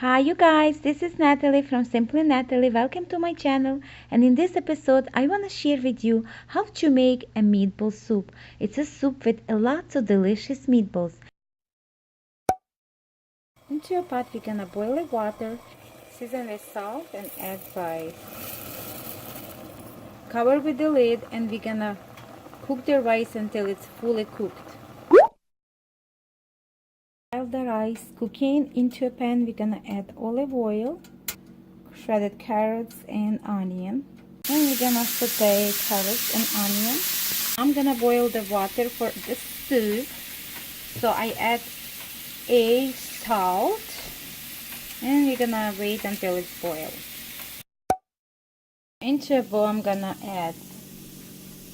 Hi you guys, this is Natalie from Simply Natalie. Welcome to my channel, and in this episode I want to share with you how to make a meatball soup. It's a soup with a lot of delicious meatballs. Into a pot we're gonna boil the water, season with salt and add rice. Cover with the lid and we're gonna cook the rice until it's fully cooked. While the rice cooking into a pan, we're gonna add olive oil, shredded carrots and onion, and we're gonna saute carrots and onion. I'm gonna boil the water for the soup, so I add a salt and we're gonna wait until it's boiled. Into a bowl I'm gonna add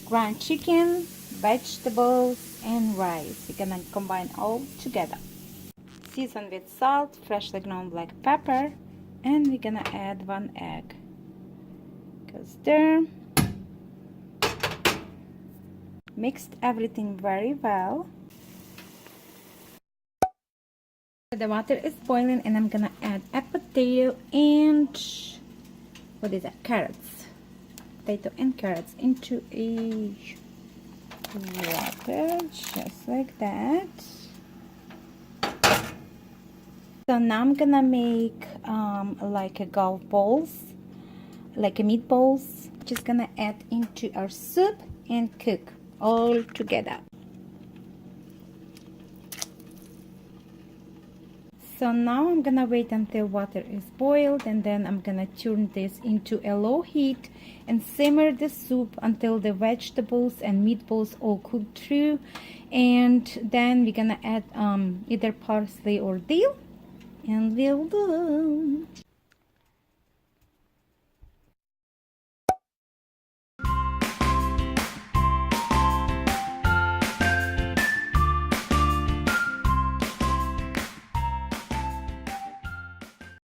ground chicken, vegetables and rice. We're gonna combine all together. Season with salt, freshly ground black pepper, and we're gonna add 1 egg. Goes there. Mixed everything very well. The water is boiling and I'm gonna add a potato and carrots. Potato and carrots into a water, just like that. So now I'm gonna make like a golf balls, like a meatballs. Just gonna add into our soup and cook all together. So now I'm gonna wait until water is boiled, and then I'm gonna turn this into a low heat and simmer the soup until the vegetables and meatballs all cooked through. And then we're gonna add either parsley or dill, and we'll do.